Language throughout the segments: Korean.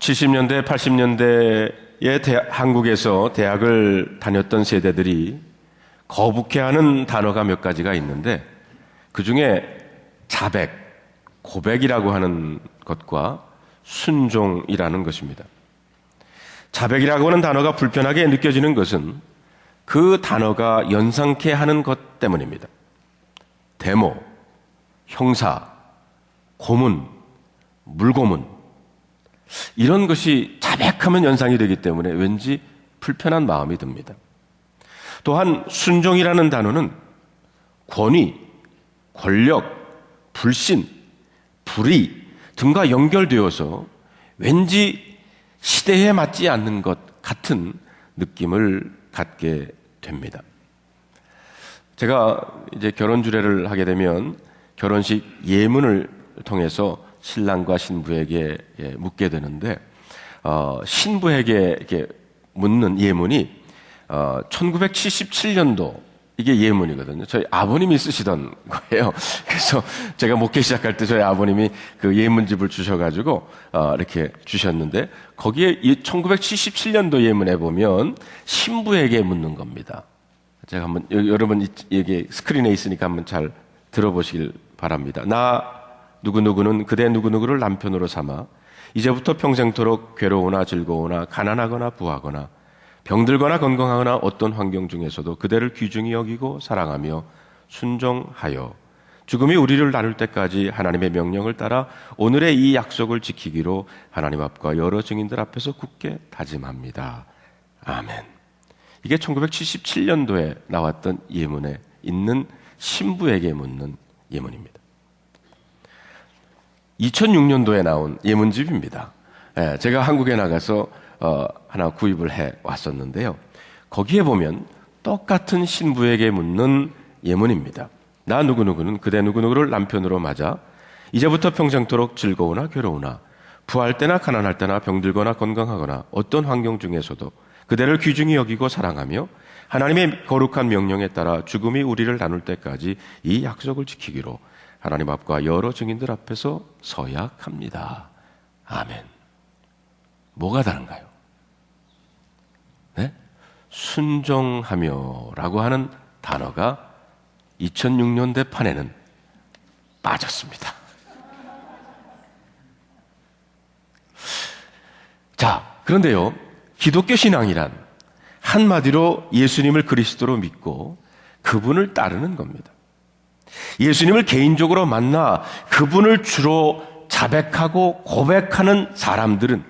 70년대, 80년대에 한국에서 대학을 다녔던 세대들이 거북해하는 단어가 몇 가지가 있는데 그 중에 자백, 고백이라고 하는 것과 순종이라는 것입니다. 자백이라고 하는 단어가 불편하게 느껴지는 것은 그 단어가 연상케 하는 것 때문입니다. 대모, 형사, 고문, 물고문 이런 것이 자백하면 연상이 되기 때문에 왠지 불편한 마음이 듭니다. 또한 순종이라는 단어는 권위, 권력, 불신, 불의 등과 연결되어서 왠지 시대에 맞지 않는 것 같은 느낌을 갖게 됩니다. 제가 이제 결혼 주례를 하게 되면 결혼식 예문을 통해서 신랑과 신부에게 묻게 되는데 신부에게 이렇게 묻는 예문이 1977년도 이게 예문이거든요. 저희 아버님이 쓰시던 거예요. 그래서 제가 목회 시작할 때 저희 아버님이 그 예문집을 주셔가지고 이렇게 주셨는데 거기에 이 1977년도 예문에 보면 신부에게 묻는 겁니다. 제가 한번 여러분 이게 스크린에 있으니까 한번 잘 들어보시길 바랍니다. 나 누구누구는 그대 누구누구를 남편으로 삼아 이제부터 평생토록 괴로우나 즐거우나 가난하거나 부하거나 병들거나 건강하거나 어떤 환경 중에서도 그대를 귀중히 여기고 사랑하며 순종하여 죽음이 우리를 나눌 때까지 하나님의 명령을 따라 오늘의 이 약속을 지키기로 하나님 앞과 여러 증인들 앞에서 굳게 다짐합니다. 아멘. 이게 1977년도에 나왔던 예문에 있는 신부에게 묻는 예문입니다. 2006년도에 나온 예문집입니다. 제가 한국에 나가서 하나 구입을 해 왔었는데요. 거기에 보면 똑같은 신부에게 묻는 예문입니다. 나 누구누구는 그대 누구누구를 남편으로 맞아 이제부터 평생토록 즐거우나 괴로우나 부할 때나 가난할 때나 병들거나 건강하거나 어떤 환경 중에서도 그대를 귀중히 여기고 사랑하며 하나님의 거룩한 명령에 따라 죽음이 우리를 나눌 때까지 이 약속을 지키기로 하나님 앞과 여러 증인들 앞에서 서약합니다. 아멘. 뭐가 다른가요? 네? 순종하며 라고 하는 단어가 2006년대 판에는 빠졌습니다. 자, 그런데요, 기독교 신앙이란 한마디로 예수님을 그리스도로 믿고 그분을 따르는 겁니다. 예수님을 개인적으로 만나 그분을 주로 자백하고 고백하는 사람들은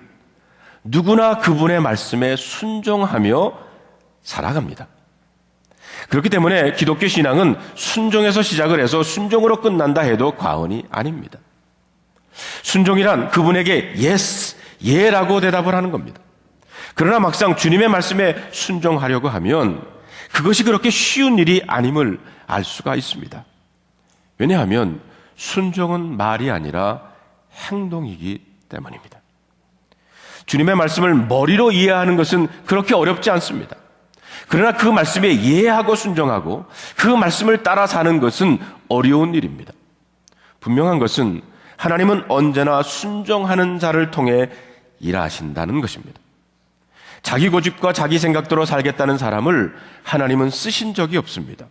누구나 그분의 말씀에 순종하며 살아갑니다. 그렇기 때문에 기독교 신앙은 순종에서 시작을 해서 순종으로 끝난다 해도 과언이 아닙니다. 순종이란 그분에게 yes, 예라고 대답을 하는 겁니다. 그러나 막상 주님의 말씀에 순종하려고 하면 그것이 그렇게 쉬운 일이 아님을 알 수가 있습니다. 왜냐하면 순종은 말이 아니라 행동이기 때문입니다. 주님의 말씀을 머리로 이해하는 것은 그렇게 어렵지 않습니다. 그러나 그 말씀에 이해하고 순종하고 그 말씀을 따라 사는 것은 어려운 일입니다. 분명한 것은 하나님은 언제나 순종하는 자를 통해 일하신다는 것입니다. 자기 고집과 자기 생각대로 살겠다는 사람을 하나님은 쓰신 적이 없습니다.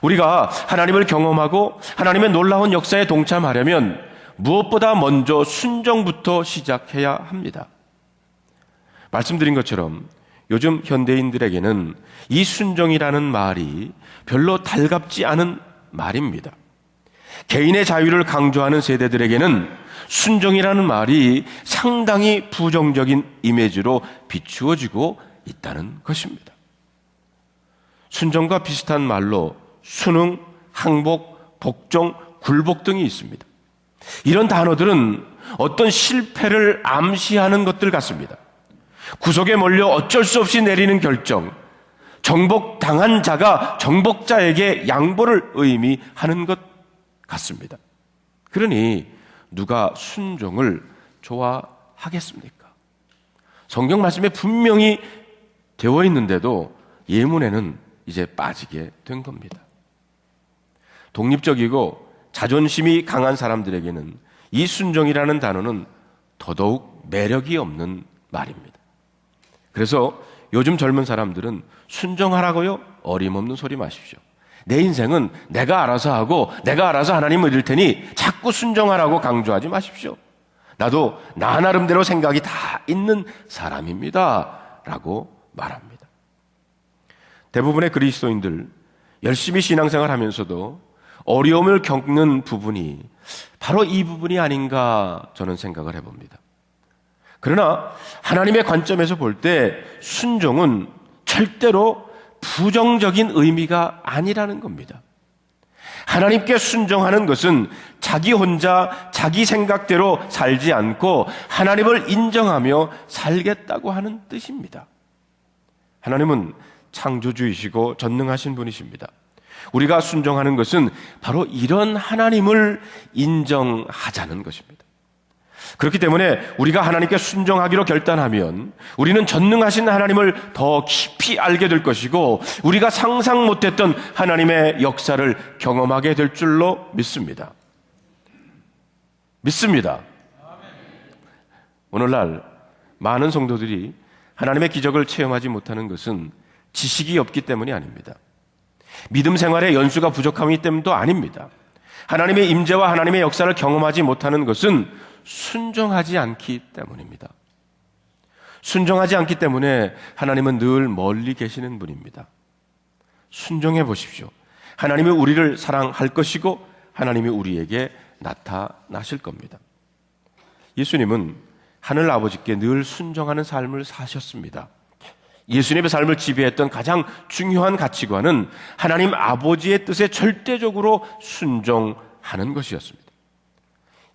우리가 하나님을 경험하고 하나님의 놀라운 역사에 동참하려면 무엇보다 먼저 순종부터 시작해야 합니다. 말씀드린 것처럼 요즘 현대인들에게는 이 순종이라는 말이 별로 달갑지 않은 말입니다. 개인의 자유를 강조하는 세대들에게는 순종이라는 말이 상당히 부정적인 이미지로 비추어지고 있다는 것입니다. 순종과 비슷한 말로 순응, 항복, 복종, 굴복 등이 있습니다. 이런 단어들은 어떤 실패를 암시하는 것들 같습니다. 구속에 몰려 어쩔 수 없이 내리는 결정, 정복당한 자가 정복자에게 양보를 의미하는 것 같습니다. 그러니 누가 순종을 좋아하겠습니까? 성경 말씀에 분명히 되어 있는데도 예문에는 이제 빠지게 된 겁니다. 독립적이고 자존심이 강한 사람들에게는 이 순종이라는 단어는 더더욱 매력이 없는 말입니다. 그래서 요즘 젊은 사람들은 순종하라고요? 어림없는 소리 마십시오. 내 인생은 내가 알아서 하고 내가 알아서 하나님을 이룰 테니 자꾸 순종하라고 강조하지 마십시오. 나도 나 나름대로 생각이 다 있는 사람입니다 라고 말합니다. 대부분의 그리스도인들 열심히 신앙생활 하면서도 어려움을 겪는 부분이 바로 이 부분이 아닌가 저는 생각을 해봅니다. 그러나 하나님의 관점에서 볼 때 순종은 절대로 부정적인 의미가 아니라는 겁니다. 하나님께 순종하는 것은 자기 혼자 자기 생각대로 살지 않고 하나님을 인정하며 살겠다고 하는 뜻입니다. 하나님은 창조주이시고 전능하신 분이십니다. 우리가 순종하는 것은 바로 이런 하나님을 인정하자는 것입니다. 그렇기 때문에 우리가 하나님께 순종하기로 결단하면 우리는 전능하신 하나님을 더 깊이 알게 될 것이고 우리가 상상 못했던 하나님의 역사를 경험하게 될 줄로 믿습니다. 오늘날 많은 성도들이 하나님의 기적을 체험하지 못하는 것은 지식이 없기 때문이 아닙니다. 믿음 생활의 연수가 부족함이 때문도 아닙니다. 하나님의 임재와 하나님의 역사를 경험하지 못하는 것은 순종하지 않기 때문입니다. 순종하지 않기 때문에 하나님은 늘 멀리 계시는 분입니다. 순종해 보십시오. 하나님이 우리를 사랑할 것이고 하나님이 우리에게 나타나실 겁니다. 예수님은 하늘 아버지께 늘 순종하는 삶을 사셨습니다. 예수님의 삶을 지배했던 가장 중요한 가치관은 하나님 아버지의 뜻에 절대적으로 순종하는 것이었습니다.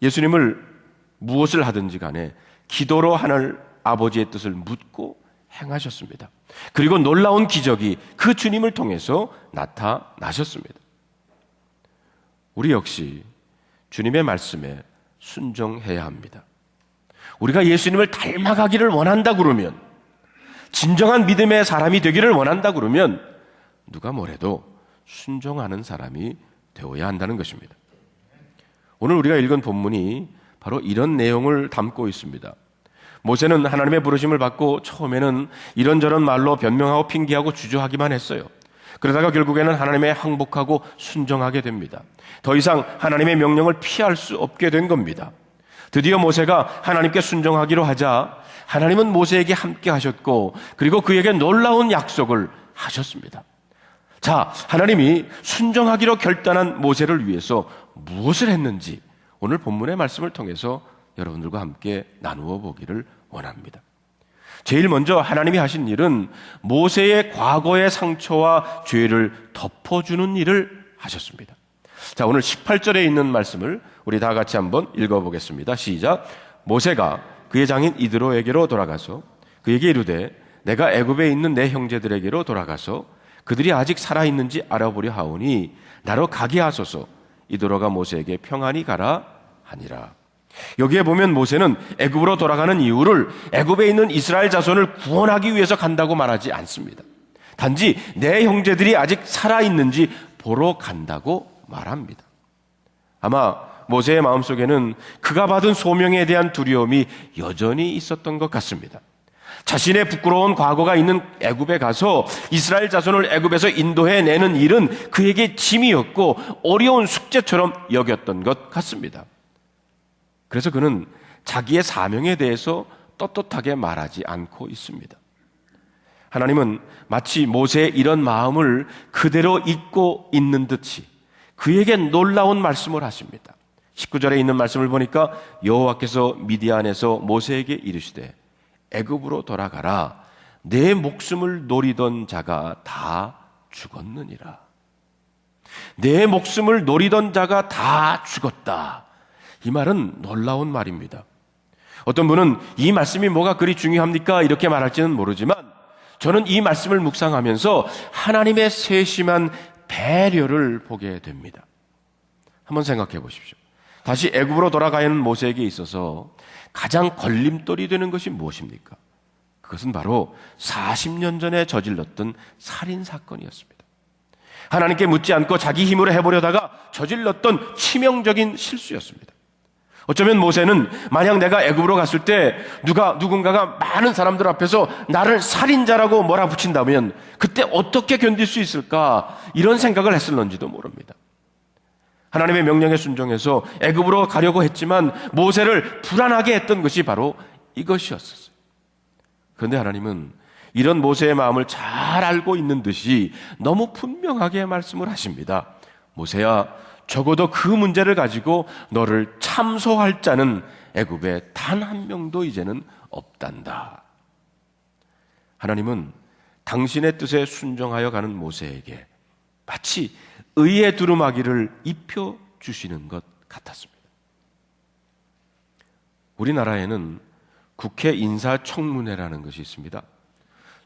예수님을 무엇을 하든지 간에 기도로 하늘 아버지의 뜻을 묻고 행하셨습니다. 그리고 놀라운 기적이 그 주님을 통해서 나타나셨습니다. 우리 역시 주님의 말씀에 순종해야 합니다. 우리가 예수님을 닮아가기를 원한다 그러면, 진정한 믿음의 사람이 되기를 원한다 그러면 누가 뭐래도 순종하는 사람이 되어야 한다는 것입니다. 오늘 우리가 읽은 본문이 바로 이런 내용을 담고 있습니다. 모세는 하나님의 부르심을 받고 처음에는 이런저런 말로 변명하고 핑계하고 주저하기만 했어요. 그러다가 결국에는 하나님의 항복하고 순종하게 됩니다. 더 이상 하나님의 명령을 피할 수 없게 된 겁니다. 드디어 모세가 하나님께 순종하기로 하자 하나님은 모세에게 함께 하셨고 그리고 그에게 놀라운 약속을 하셨습니다. 자, 하나님이 순종하기로 결단한 모세를 위해서 무엇을 했는지 오늘 본문의 말씀을 통해서 여러분들과 함께 나누어 보기를 원합니다. 제일 먼저 하나님이 하신 일은 모세의 과거의 상처와 죄를 덮어주는 일을 하셨습니다. 자, 오늘 18절에 있는 말씀을 우리 다 같이 한번 읽어보겠습니다. 시작. 모세가 그의 장인 이드로에게로 돌아가서 그에게 이르되 내가 애굽에 있는 내 형제들에게로 돌아가서 그들이 아직 살아있는지 알아보려 하오니 나로 가게 하소서. 이드로가 모세에게 평안히 가라 하니라. 여기에 보면 모세는 애굽으로 돌아가는 이유를 애굽에 있는 이스라엘 자손을 구원하기 위해서 간다고 말하지 않습니다. 단지 내 형제들이 아직 살아있는지 보러 간다고 말합니다. 아마 모세의 마음속에는 그가 받은 소명에 대한 두려움이 여전히 있었던 것 같습니다. 자신의 부끄러운 과거가 있는 애굽에 가서 이스라엘 자손을 애굽에서 인도해내는 일은 그에게 짐이었고 어려운 숙제처럼 여겼던 것 같습니다. 그래서 그는 자기의 사명에 대해서 떳떳하게 말하지 않고 있습니다. 하나님은 마치 모세의 이런 마음을 그대로 잊고 있는 듯이 그에게 놀라운 말씀을 하십니다. 19절에 있는 말씀을 보니까 여호와께서 미디안에서 모세에게 이르시되 애굽으로 돌아가라. 내 목숨을 노리던 자가 다 죽었느니라. 내 목숨을 노리던 자가 다 죽었다. 이 말은 놀라운 말입니다. 어떤 분은 이 말씀이 뭐가 그리 중요합니까? 이렇게 말할지는 모르지만 저는 이 말씀을 묵상하면서 하나님의 세심한 배려를 보게 됩니다. 한번 생각해 보십시오. 다시 애굽으로 돌아가는 모세에게 있어서 가장 걸림돌이 되는 것이 무엇입니까? 그것은 바로 40년 전에 저질렀던 살인사건이었습니다. 하나님께 묻지 않고 자기 힘으로 해보려다가 저질렀던 치명적인 실수였습니다. 어쩌면 모세는 만약 내가 애굽으로 갔을 때 누군가가 많은 사람들 앞에서 나를 살인자라고 몰아붙인다면 그때 어떻게 견딜 수 있을까? 이런 생각을 했을런지도 모릅니다. 하나님의 명령에 순종해서 애굽으로 가려고 했지만 모세를 불안하게 했던 것이 바로 이것이었어요. 그런데 하나님은 이런 모세의 마음을 잘 알고 있는 듯이 너무 분명하게 말씀을 하십니다. 모세야, 적어도 그 문제를 가지고 너를 참소할 자는 애굽에 단 한 명도 이제는 없단다. 하나님은 당신의 뜻에 순종하여 가는 모세에게 마치 의의 두루마기를 입혀주시는 것 같았습니다. 우리나라에는 국회 인사청문회라는 것이 있습니다.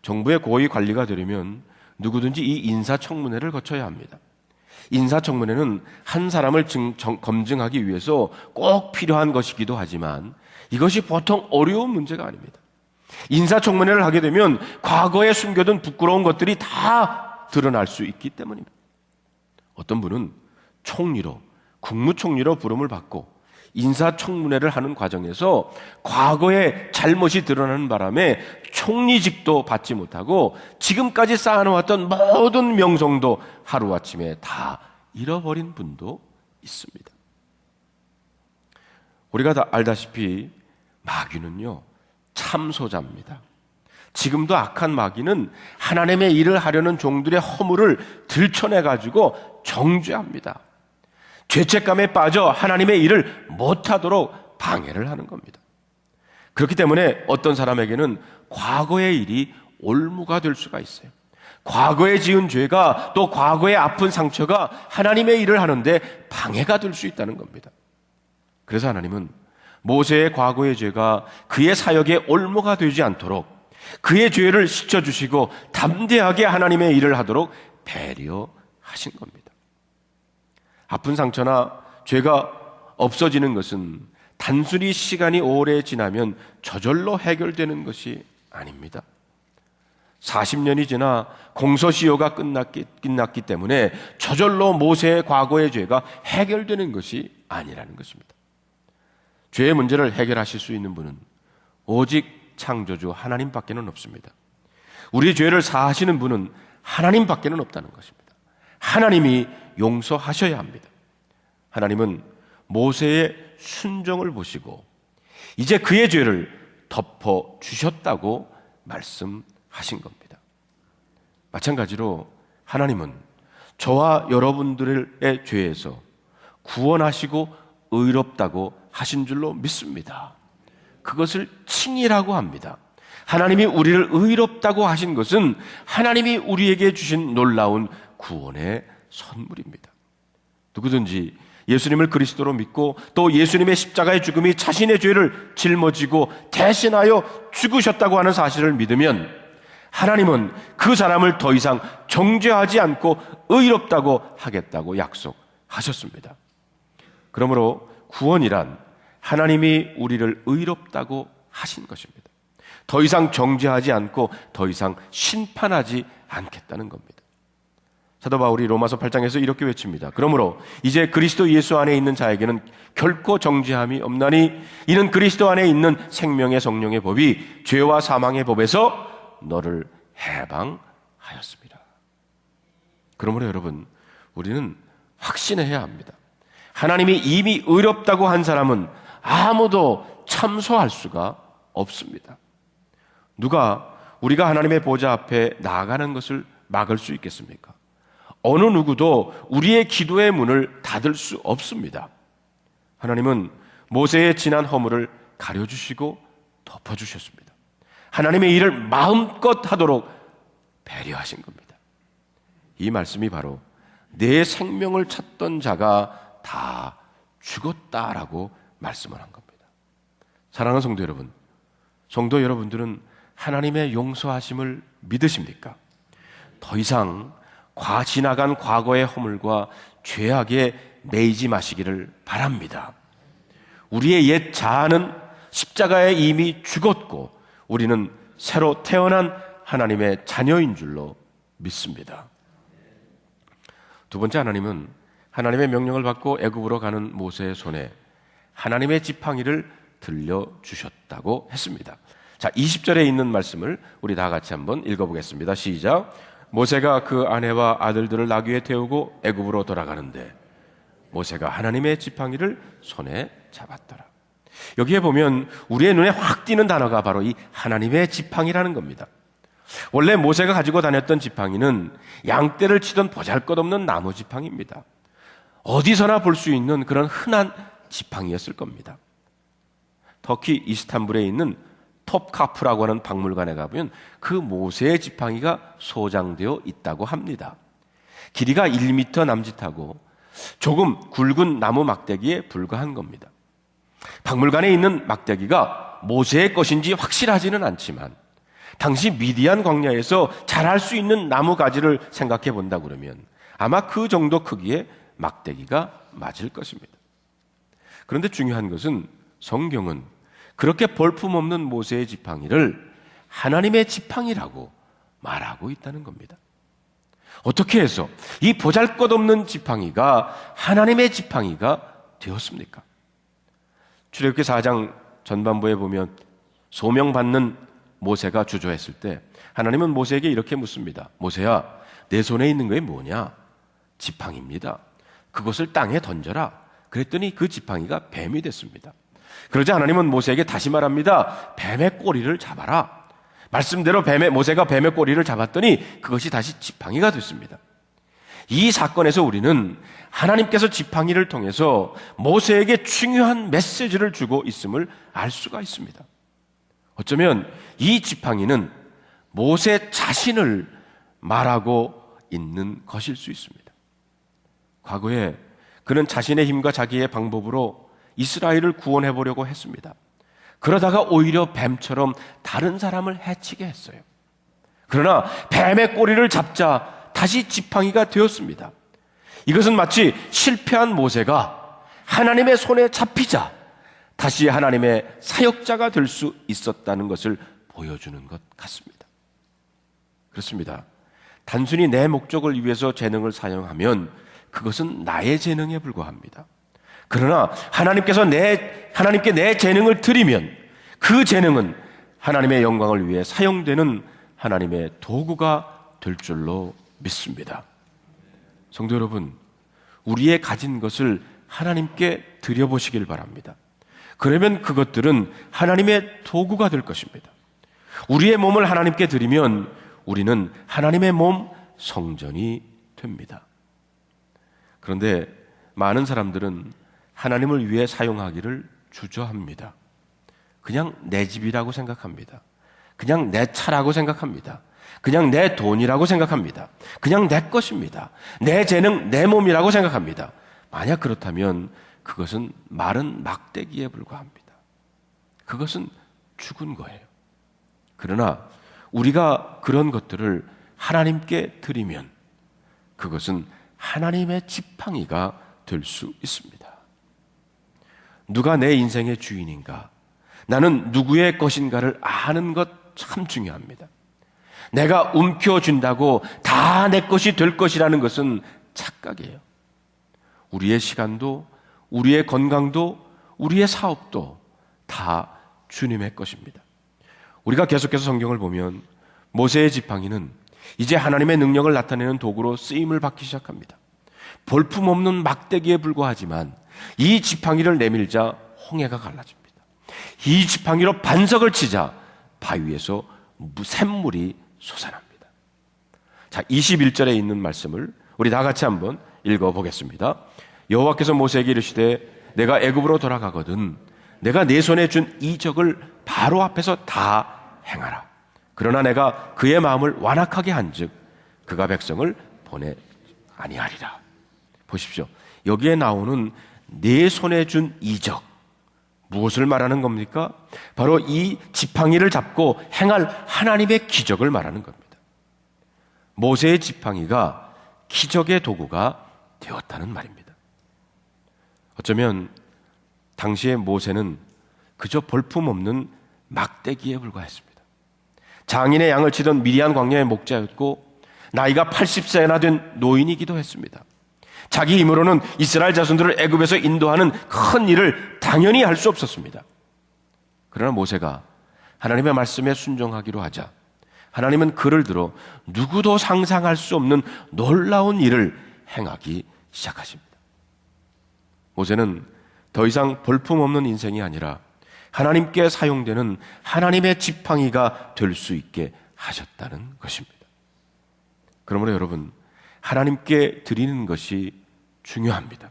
정부의 고위 관리가 되려면 누구든지 이 인사청문회를 거쳐야 합니다. 인사청문회는 한 사람을 검증하기 위해서 꼭 필요한 것이기도 하지만 이것이 보통 어려운 문제가 아닙니다. 인사청문회를 하게 되면 과거에 숨겨둔 부끄러운 것들이 다 드러날 수 있기 때문입니다. 어떤 분은 총리로, 국무총리로 부름을 받고 인사청문회를 하는 과정에서 과거의 잘못이 드러나는 바람에 총리직도 받지 못하고 지금까지 쌓아놓았던 모든 명성도 하루아침에 다 잃어버린 분도 있습니다. 우리가 다 알다시피 마귀는요, 참소자입니다. 지금도 악한 마귀는 하나님의 일을 하려는 종들의 허물을 들춰내가지고 정죄합니다. 죄책감에 빠져 하나님의 일을 못하도록 방해를 하는 겁니다. 그렇기 때문에 어떤 사람에게는 과거의 일이 올무가 될 수가 있어요. 과거에 지은 죄가 또 과거의 아픈 상처가 하나님의 일을 하는데 방해가 될 수 있다는 겁니다. 그래서 하나님은 모세의 과거의 죄가 그의 사역에 올무가 되지 않도록 그의 죄를 씻어주시고 담대하게 하나님의 일을 하도록 배려하신 겁니다. 아픈 상처나 죄가 없어지는 것은 단순히 시간이 오래 지나면 저절로 해결되는 것이 아닙니다. 40년이 지나 공소시효가 끝났기 때문에 저절로 모세의 과거의 죄가 해결되는 것이 아니라는 것입니다. 죄의 문제를 해결하실 수 있는 분은 오직 창조주 하나님밖에는 없습니다. 우리 죄를 사하시는 분은 하나님밖에는 없다는 것입니다. 하나님이 용서하셔야 합니다. 하나님은 모세의 순종을 보시고 이제 그의 죄를 덮어주셨다고 말씀하신 겁니다. 마찬가지로 하나님은 저와 여러분들의 죄에서 구원하시고 의롭다고 하신 줄로 믿습니다. 그것을 칭의라고 합니다. 하나님이 우리를 의롭다고 하신 것은 하나님이 우리에게 주신 놀라운 구원의 선물입니다. 누구든지 예수님을 그리스도로 믿고 또 예수님의 십자가의 죽음이 자신의 죄를 짊어지고 대신하여 죽으셨다고 하는 사실을 믿으면 하나님은 그 사람을 더 이상 정죄하지 않고 의롭다고 하겠다고 약속하셨습니다. 그러므로 구원이란 하나님이 우리를 의롭다고 하신 것입니다. 더 이상 정죄하지 않고 더 이상 심판하지 않겠다는 겁니다. 사도 바울이 로마서 8장에서 이렇게 외칩니다. 그러므로 이제 그리스도 예수 안에 있는 자에게는 결코 정죄함이 없나니 이는 그리스도 안에 있는 생명의 성령의 법이 죄와 사망의 법에서 너를 해방하였습니다. 그러므로 여러분, 우리는 확신해야 합니다. 하나님이 이미 의롭다고 한 사람은 아무도 참소할 수가 없습니다. 누가 우리가 하나님의 보좌 앞에 나아가는 것을 막을 수 있겠습니까? 어느 누구도 우리의 기도의 문을 닫을 수 없습니다. 하나님은 모세의 지난 허물을 가려주시고 덮어주셨습니다. 하나님의 일을 마음껏 하도록 배려하신 겁니다. 이 말씀이 바로 내 생명을 찾던 자가 다 죽었다라고 말씀을 한 겁니다. 사랑하는 성도 여러분, 성도 여러분들은 하나님의 용서하심을 믿으십니까? 더 이상 지나간 과거의 허물과 죄악에 매이지 마시기를 바랍니다. 우리의 옛 자아는 십자가에 이미 죽었고 우리는 새로 태어난 하나님의 자녀인 줄로 믿습니다. 두 번째, 하나님은 하나님의 명령을 받고 애굽으로 가는 모세의 손에 하나님의 지팡이를 들려주셨다고 했습니다. 자, 20절에 있는 말씀을 우리 다 같이 한번 읽어보겠습니다. 시작. 모세가 그 아내와 아들들을 나귀에 태우고 애굽으로 돌아가는데 모세가 하나님의 지팡이를 손에 잡았더라. 여기에 보면 우리의 눈에 확 띄는 단어가 바로 이 하나님의 지팡이라는 겁니다. 원래 모세가 가지고 다녔던 지팡이는 양떼를 치던 보잘것없는 나무 지팡이입니다. 어디서나 볼 수 있는 그런 흔한 지팡이였을 겁니다. 터키 이스탄불에 있는 톱카프라고 하는 박물관에 가보면 그 모세의 지팡이가 소장되어 있다고 합니다. 길이가 1m 남짓하고 조금 굵은 나무 막대기에 불과한 겁니다. 박물관에 있는 막대기가 모세의 것인지 확실하지는 않지만 당시 미디안 광야에서 자랄 수 있는 나무 가지를 생각해 본다 그러면 아마 그 정도 크기의 막대기가 맞을 것입니다. 그런데 중요한 것은 성경은 그렇게 볼품없는 모세의 지팡이를 하나님의 지팡이라고 말하고 있다는 겁니다. 어떻게 해서 이 보잘것없는 지팡이가 하나님의 지팡이가 되었습니까? 출애굽기 4장 전반부에 보면 소명받는 모세가 주저했을 때 하나님은 모세에게 이렇게 묻습니다. 모세야, 내 손에 있는 게 뭐냐? 지팡이입니다. 그것을 땅에 던져라. 그랬더니 그 지팡이가 뱀이 됐습니다. 그러자 하나님은 모세에게 다시 말합니다. 뱀의 꼬리를 잡아라. 말씀대로 모세가 뱀의 꼬리를 잡았더니 그것이 다시 지팡이가 됐습니다. 이 사건에서 우리는 하나님께서 지팡이를 통해서 모세에게 중요한 메시지를 주고 있음을 알 수가 있습니다. 어쩌면 이 지팡이는 모세 자신을 말하고 있는 것일 수 있습니다. 과거에 그는 자신의 힘과 자기의 방법으로 이스라엘을 구원해 보려고 했습니다. 그러다가 오히려 뱀처럼 다른 사람을 해치게 했어요. 그러나 뱀의 꼬리를 잡자 다시 지팡이가 되었습니다. 이것은 마치 실패한 모세가 하나님의 손에 잡히자 다시 하나님의 사역자가 될 수 있었다는 것을 보여주는 것 같습니다. 그렇습니다. 단순히 내 목적을 위해서 재능을 사용하면 그것은 나의 재능에 불과합니다. 그러나 하나님께 내 재능을 드리면 그 재능은 하나님의 영광을 위해 사용되는 하나님의 도구가 될 줄로 믿습니다. 성도 여러분, 우리의 가진 것을 하나님께 드려보시길 바랍니다. 그러면 그것들은 하나님의 도구가 될 것입니다. 우리의 몸을 하나님께 드리면 우리는 하나님의 몸 성전이 됩니다. 그런데 많은 사람들은 하나님을 위해 사용하기를 주저합니다. 그냥 내 집이라고 생각합니다. 그냥 내 차라고 생각합니다. 그냥 내 돈이라고 생각합니다. 그냥 내 것입니다. 내 재능, 내 몸이라고 생각합니다. 만약 그렇다면 그것은 마른 막대기에 불과합니다. 그것은 죽은 거예요. 그러나 우리가 그런 것들을 하나님께 드리면 그것은 하나님의 지팡이가 될 수 있습니다. 누가 내 인생의 주인인가? 나는 누구의 것인가를 아는 것 참 중요합니다. 내가 움켜쥔다고 다 내 것이 될 것이라는 것은 착각이에요. 우리의 시간도, 우리의 건강도, 우리의 사업도 다 주님의 것입니다. 우리가 계속해서 성경을 보면 모세의 지팡이는 이제 하나님의 능력을 나타내는 도구로 쓰임을 받기 시작합니다. 볼품없는 막대기에 불과하지만 이 지팡이를 내밀자 홍해가 갈라집니다. 이 지팡이로 반석을 치자 바위에서 샘물이 솟아납니다. 자, 21절에 있는 말씀을 우리 다 같이 한번 읽어보겠습니다. 여호와께서 모세에게 이르시되 내가 애굽으로 돌아가거든 내가 내 손에 준 이적을 바로 앞에서 다 행하라. 그러나 내가 그의 마음을 완악하게 한즉 그가 백성을 보내 아니하리라. 보십시오. 여기에 나오는 내 손에 준 이적, 무엇을 말하는 겁니까? 바로 이 지팡이를 잡고 행할 하나님의 기적을 말하는 겁니다. 모세의 지팡이가 기적의 도구가 되었다는 말입니다. 어쩌면 당시의 모세는 그저 볼품없는 막대기에 불과했습니다. 장인의 양을 치던 미디안 광야의 목자였고 나이가 80세나 된 노인이기도 했습니다. 자기 힘으로는 이스라엘 자손들을 애굽에서 인도하는 큰 일을 당연히 할 수 없었습니다. 그러나 모세가 하나님의 말씀에 순종하기로 하자 하나님은 그를 들어 누구도 상상할 수 없는 놀라운 일을 행하기 시작하십니다. 모세는 더 이상 볼품없는 인생이 아니라 하나님께 사용되는 하나님의 지팡이가 될 수 있게 하셨다는 것입니다. 그러므로 여러분, 하나님께 드리는 것이 중요합니다.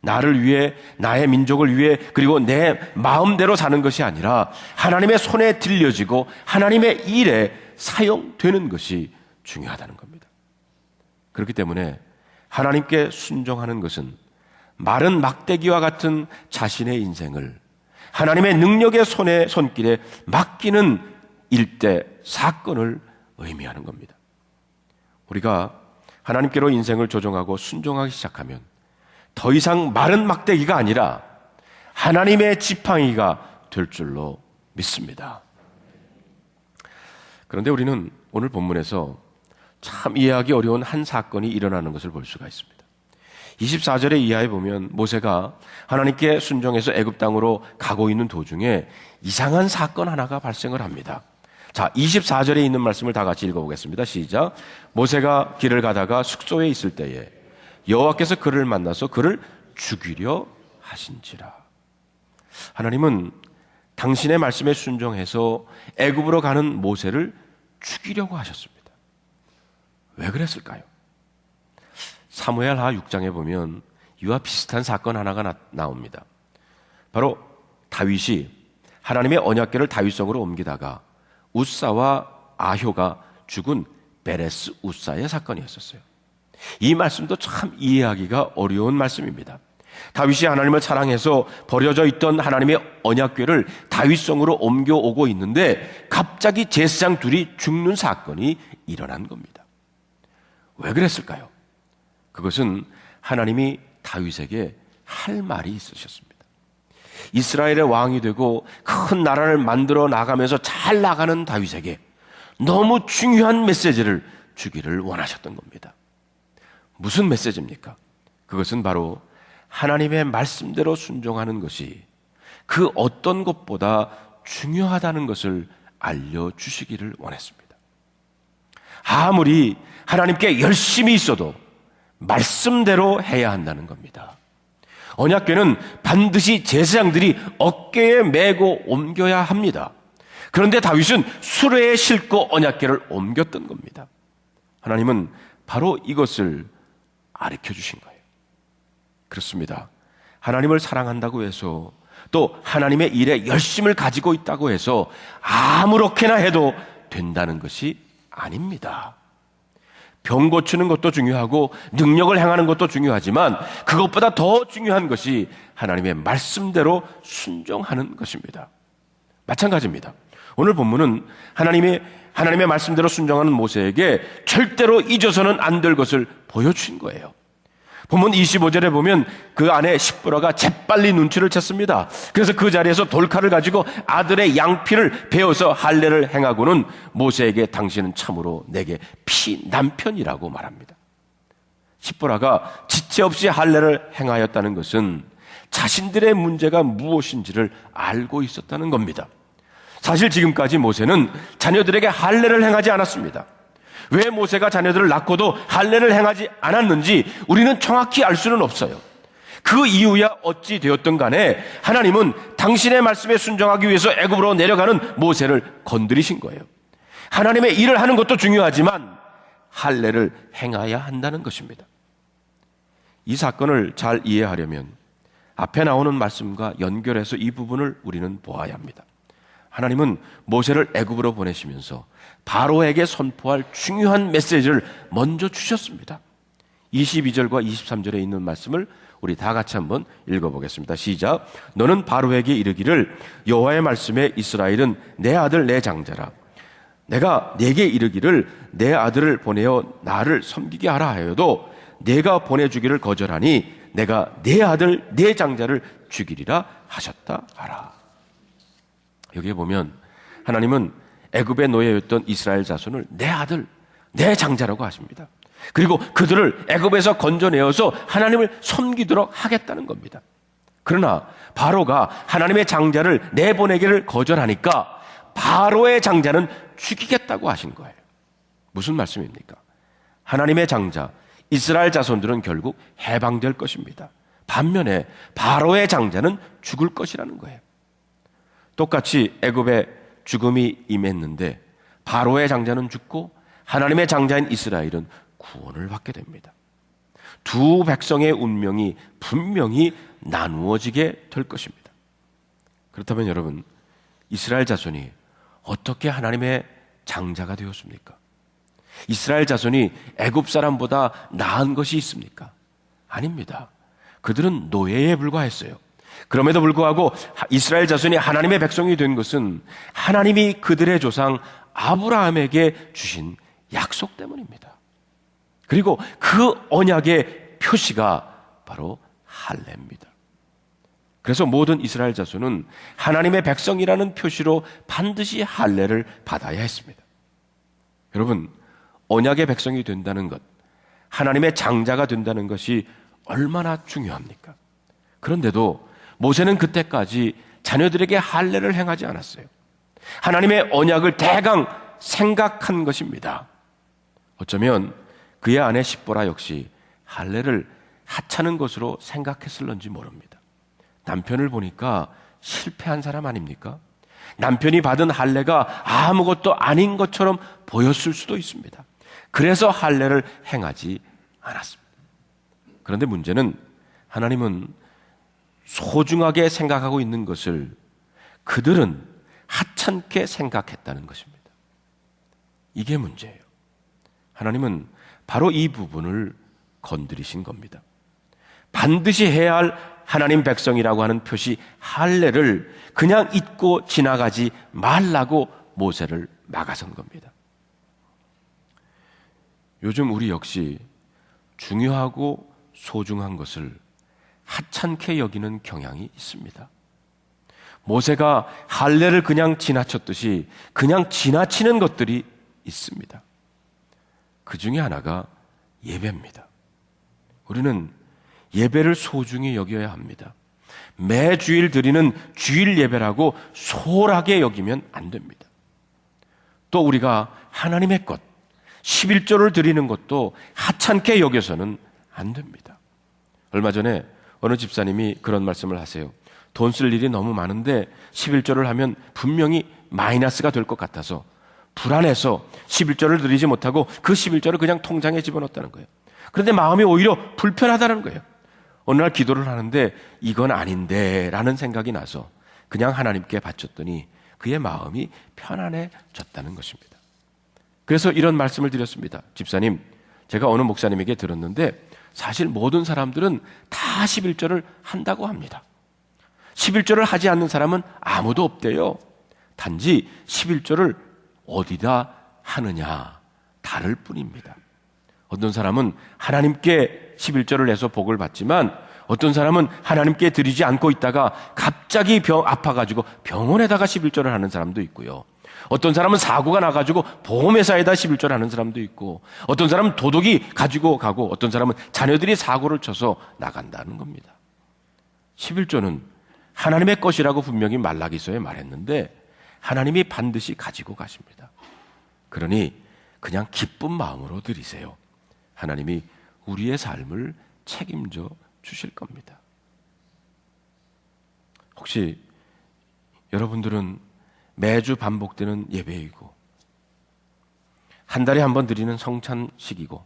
나를 위해, 나의 민족을 위해, 그리고 내 마음대로 사는 것이 아니라 하나님의 손에 들려지고 하나님의 일에 사용되는 것이 중요하다는 겁니다. 그렇기 때문에 하나님께 순종하는 것은 마른 막대기와 같은 자신의 인생을 하나님의 능력의 손길에 맡기는 일대 사건을 의미하는 겁니다. 우리가 하나님께로 인생을 조정하고 순종하기 시작하면 더 이상 마른 막대기가 아니라 하나님의 지팡이가 될 줄로 믿습니다. 그런데 우리는 오늘 본문에서 참 이해하기 어려운 한 사건이 일어나는 것을 볼 수가 있습니다. 24절의 이하에 보면 모세가 하나님께 순종해서 애굽 땅으로 가고 있는 도중에 이상한 사건 하나가 발생을 합니다. 자, 24절에 있는 말씀을 다 같이 읽어보겠습니다. 시작. 모세가 길을 가다가 숙소에 있을 때에 여호와께서 그를 만나서 그를 죽이려 하신지라. 하나님은 당신의 말씀에 순종해서 애굽으로 가는 모세를 죽이려고 하셨습니다. 왜 그랬을까요? 사무엘하 6장에 보면 이와 비슷한 사건 하나가 나옵니다. 바로 다윗이 하나님의 언약궤를 다윗성으로 옮기다가 우사와 아효가 죽은 베레스 우사의 사건이었었어요. 이 말씀도 참 이해하기가 어려운 말씀입니다. 다윗이 하나님을 사랑해서 버려져 있던 하나님의 언약궤를 다윗성으로 옮겨오고 있는데 갑자기 제사장 둘이 죽는 사건이 일어난 겁니다. 왜 그랬을까요? 그것은 하나님이 다윗에게 할 말이 있으셨습니다. 이스라엘의 왕이 되고 큰 나라를 만들어 나가면서 잘 나가는 다윗에게 너무 중요한 메시지를 주기를 원하셨던 겁니다. 무슨 메시지입니까? 그것은 바로 하나님의 말씀대로 순종하는 것이 그 어떤 것보다 중요하다는 것을 알려주시기를 원했습니다. 아무리 하나님께 열심히 있어도 말씀대로 해야 한다는 겁니다. 언약궤는 반드시 제사장들이 어깨에 메고 옮겨야 합니다. 그런데 다윗은 수레에 싣고 언약궤를 옮겼던 겁니다. 하나님은 바로 이것을 가르쳐 주신 거예요. 그렇습니다. 하나님을 사랑한다고 해서 또 하나님의 일에 열심을 가지고 있다고 해서 아무렇게나 해도 된다는 것이 아닙니다. 병 고치는 것도 중요하고 능력을 행하는 것도 중요하지만 그것보다 더 중요한 것이 하나님의 말씀대로 순종하는 것입니다. 마찬가지입니다. 오늘 본문은 하나님의 말씀대로 순종하는 모세에게 절대로 잊어서는 안 될 것을 보여주신 거예요. 본문 25절에 보면 그 아내 십보라가 재빨리 눈치를 챘습니다. 그래서 그 자리에서 돌칼을 가지고 아들의 양피를 베어서 할례를 행하고는 모세에게 당신은 참으로 내게 피남편이라고 말합니다. 십보라가 지체 없이 할례를 행하였다는 것은 자신들의 문제가 무엇인지를 알고 있었다는 겁니다. 사실 지금까지 모세는 자녀들에게 할례를 행하지 않았습니다. 왜 모세가 자녀들을 낳고도 할례를 행하지 않았는지 우리는 정확히 알 수는 없어요. 그 이유야 어찌 되었든 간에 하나님은 당신의 말씀에 순종하기 위해서 애굽으로 내려가는 모세를 건드리신 거예요. 하나님의 일을 하는 것도 중요하지만 할례를 행해야 한다는 것입니다. 이 사건을 잘 이해하려면 앞에 나오는 말씀과 연결해서 이 부분을 우리는 보아야 합니다. 하나님은 모세를 애굽으로 보내시면서 바로에게 선포할 중요한 메시지를 먼저 주셨습니다. 22절과 23절에 있는 말씀을 우리 다 같이 한번 읽어보겠습니다. 시작. 너는 바로에게 이르기를 여호와의 말씀에 이스라엘은 내 아들 내 장자라. 내가 네게 이르기를 내 아들을 보내어 나를 섬기게 하라 하여도 내가 보내주기를 거절하니 내가 내 아들 내 장자를 죽이리라 하셨다 하라. 여기에 보면 하나님은 애굽의 노예였던 이스라엘 자손을 내 아들, 내 장자라고 하십니다. 그리고 그들을 애굽에서 건져내어서 하나님을 섬기도록 하겠다는 겁니다. 그러나 바로가 하나님의 장자를 내보내기를 거절하니까 바로의 장자는 죽이겠다고 하신 거예요. 무슨 말씀입니까? 하나님의 장자 이스라엘 자손들은 결국 해방될 것입니다. 반면에 바로의 장자는 죽을 것이라는 거예요. 똑같이 애굽에 죽음이 임했는데 바로의 장자는 죽고 하나님의 장자인 이스라엘은 구원을 받게 됩니다. 두 백성의 운명이 분명히 나누어지게 될 것입니다. 그렇다면 여러분, 이스라엘 자손이 어떻게 하나님의 장자가 되었습니까? 이스라엘 자손이 애굽 사람보다 나은 것이 있습니까? 아닙니다. 그들은 노예에 불과했어요. 그럼에도 불구하고 이스라엘 자손이 하나님의 백성이 된 것은 하나님이 그들의 조상 아브라함에게 주신 약속 때문입니다. 그리고 그 언약의 표시가 바로 할례입니다. 그래서 모든 이스라엘 자손은 하나님의 백성이라는 표시로 반드시 할례를 받아야 했습니다. 여러분, 언약의 백성이 된다는 것, 하나님의 장자가 된다는 것이 얼마나 중요합니까? 그런데도 모세는 그때까지 자녀들에게 할례를 행하지 않았어요. 하나님의 언약을 대강 생각한 것입니다. 어쩌면 그의 아내 십보라 역시 할례를 하찮은 것으로 생각했을런지 모릅니다. 남편을 보니까 실패한 사람 아닙니까? 남편이 받은 할례가 아무것도 아닌 것처럼 보였을 수도 있습니다. 그래서 할례를 행하지 않았습니다. 그런데 문제는 하나님은 소중하게 생각하고 있는 것을 그들은 하찮게 생각했다는 것입니다. 이게 문제예요. 하나님은 바로 이 부분을 건드리신 겁니다. 반드시 해야 할 하나님 백성이라고 하는 표시 할례를 그냥 잊고 지나가지 말라고 모세를 막아선 겁니다. 요즘 우리 역시 중요하고 소중한 것을 하찮게 여기는 경향이 있습니다. 모세가 할례를 그냥 지나쳤듯이 그냥 지나치는 것들이 있습니다. 그 중에 하나가 예배입니다. 우리는 예배를 소중히 여겨야 합니다. 매주일 드리는 주일 예배라고 소홀하게 여기면 안 됩니다. 또 우리가 하나님의 것, 11조를 드리는 것도 하찮게 여겨서는 안 됩니다. 얼마 전에 어느 집사님이 그런 말씀을 하세요. 돈 쓸 일이 너무 많은데 11조를 하면 분명히 마이너스가 될 것 같아서 불안해서 11조를 드리지 못하고 그 11조를 그냥 통장에 집어넣었다는 거예요. 그런데 마음이 오히려 불편하다는 거예요. 어느 날 기도를 하는데 이건 아닌데 라는 생각이 나서 그냥 하나님께 바쳤더니 그의 마음이 편안해졌다는 것입니다. 그래서 이런 말씀을 드렸습니다. 집사님, 제가 어느 목사님에게 들었는데 사실 모든 사람들은 다 11조를 한다고 합니다. 11조를 하지 않는 사람은 아무도 없대요. 단지 11조를 어디다 하느냐 다를 뿐입니다. 어떤 사람은 하나님께 11조를 내서 복을 받지만 어떤 사람은 하나님께 드리지 않고 있다가 갑자기 아파가지고 병원에다가 11조를 하는 사람도 있고요. 어떤 사람은 사고가 나가지고 보험회사에다 11조를 하는 사람도 있고 어떤 사람은 도둑이 가지고 가고 어떤 사람은 자녀들이 사고를 쳐서 나간다는 겁니다. 11조는 하나님의 것이라고 분명히 말라기서에 말했는데 하나님이 반드시 가지고 가십니다. 그러니 그냥 기쁜 마음으로 드리세요. 하나님이 우리의 삶을 책임져 주실 겁니다. 혹시 여러분들은 매주 반복되는 예배이고 한 달에 한 번 드리는 성찬식이고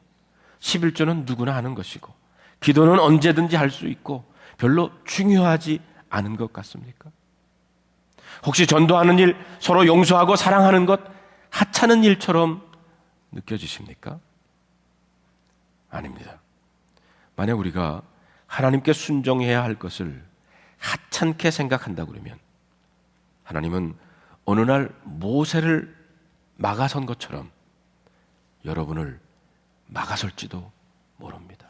11조는 누구나 하는 것이고 기도는 언제든지 할 수 있고 별로 중요하지 않은 것 같습니까? 혹시 전도하는 일, 서로 용서하고 사랑하는 것 하찮은 일처럼 느껴지십니까? 아닙니다. 만약 우리가 하나님께 순종해야 할 것을 하찮게 생각한다고 그러면 하나님은 어느 날 모세를 막아선 것처럼 여러분을 막아설지도 모릅니다.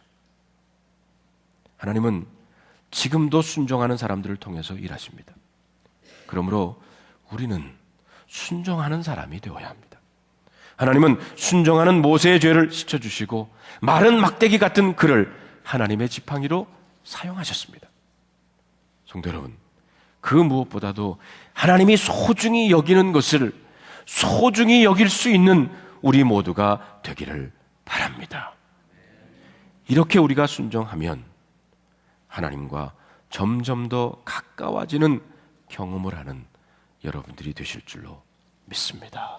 하나님은 지금도 순종하는 사람들을 통해서 일하십니다. 그러므로 우리는 순종하는 사람이 되어야 합니다. 하나님은 순종하는 모세의 죄를 씻어주시고 마른 막대기 같은 그를 하나님의 지팡이로 사용하셨습니다. 성도 여러분, 그 무엇보다도 하나님이 소중히 여기는 것을 소중히 여길 수 있는 우리 모두가 되기를 바랍니다. 이렇게 우리가 순종하면 하나님과 점점 더 가까워지는 경험을 하는 여러분들이 되실 줄로 믿습니다.